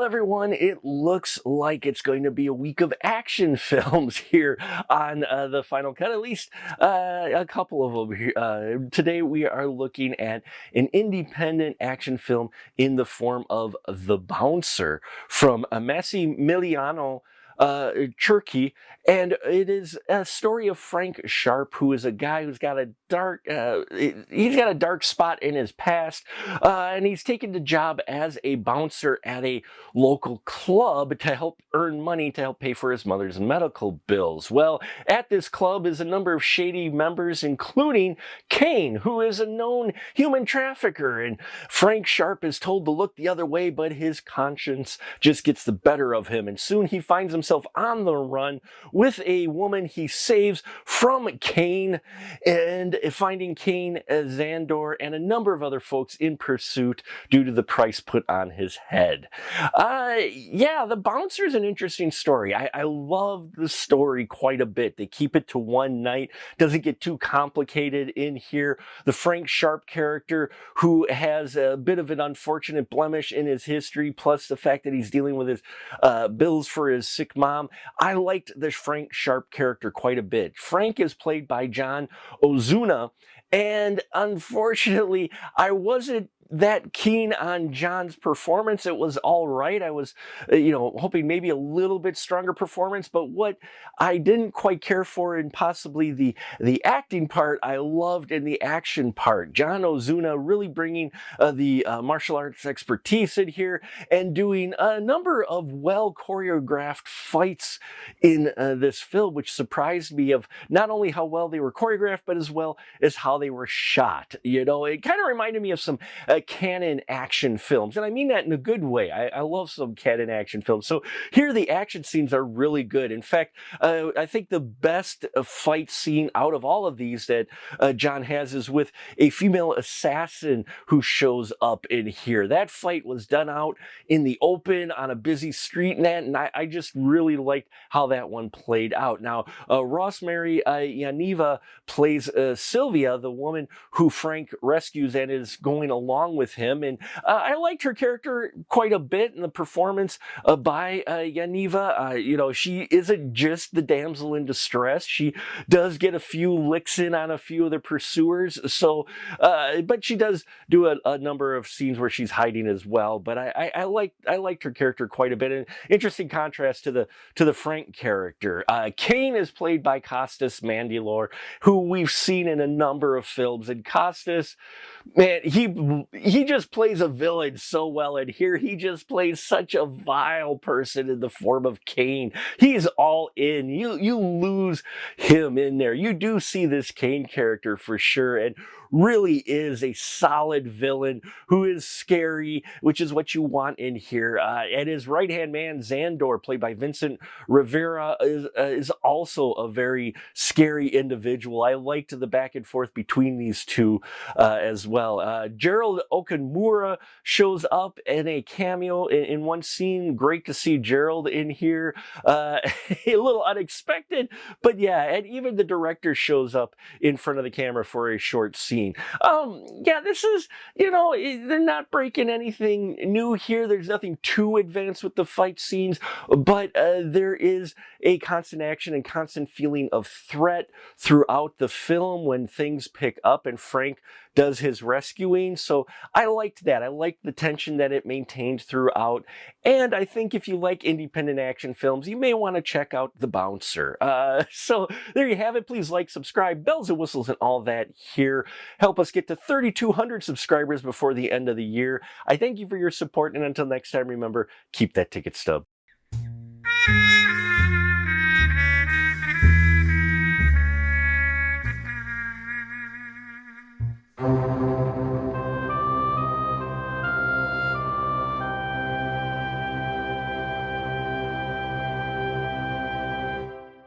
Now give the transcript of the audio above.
Well, everyone, it looks like it's going to be a week of action films here on the Final Cut, at least a couple of them here. Today we are looking at an independent action film in the form of The Bouncer from Massimiliano Turkey, and it is a story of Frank Sharp, who is a guy who's got a dark spot in his past, and he's taken the job as a bouncer at a local club to help earn money to help pay for his mother's medical bills. Well, at this club is a number of shady members, including Kane, who is a known human trafficker, and Frank Sharp is told to look the other way, but his conscience just gets the better of him, and soon he finds himself on the run with a woman he saves from Kane, and finding Kane, Zandor, and a number of other folks in pursuit due to the price put on his head. Yeah, The Bouncer is an interesting story. I love the story quite a bit. They keep it to one night, doesn't get too complicated in here. The Frank Sharp character, who has a bit of an unfortunate blemish in his history, plus the fact that he's dealing with his bills for his sick mom. I liked the Frank Sharp character quite a bit. Frank is played by John Ozuna, and unfortunately, I wasn't that keen on John's performance. It was all right. I was, hoping maybe a little bit stronger performance, but what I didn't quite care for in possibly the acting part, I loved in the action part. John Ozuna really bringing the martial arts expertise in here and doing a number of well choreographed fights in this film, which surprised me of not only how well they were choreographed, but as well as how they were shot. It kind of reminded me of some canon action films, and I mean that in a good way. I love some canon action films. So here the action scenes are really good. In fact, I think the best fight scene out of all of these that John has is with a female assassin who shows up in here. That fight was done out in the open on a busy street, and I just really liked how that one played out. Now, Rosemary Yaniva plays Sylvia, the woman who Frank rescues and is going along with him, and I liked her character quite a bit in the performance by Yaniva. She isn't just the damsel in distress. She does get a few licks in on a few of the pursuers, so but she does do a number of scenes where she's hiding as well. But I liked her character quite a bit. An interesting contrast to the Frank character. Kane is played by Costas Mandylor, who we've seen in a number of films, and Costas, man, he just plays a villain so well, and here he just plays such a vile person in the form of Kane. He's all in. You lose him in there. You do see this Kane character for sure, and really is a solid villain who is scary, which is what you want in here. And his right-hand man, Zandor, played by Vincent Rivera, is also a very scary individual. I liked the back and forth between these two as well. Gerald Okamura shows up in a cameo in one scene. Great to see Gerald in here. A little unexpected, but yeah, and even the director shows up in front of the camera for a short scene. Yeah, this is, they're not breaking anything new here. There's nothing too advanced with the fight scenes, but there is a constant action and constant feeling of threat throughout the film when things pick up and Frank does his rescuing. So I liked that. I liked the tension that it maintained throughout. And I think if you like independent action films, you may want to check out The Bouncer. So there you have it. Please like, subscribe, bells and whistles and all that here. Help us get to 3,200 subscribers before the end of the year. I thank you for your support. And until next time, remember, keep that ticket stub.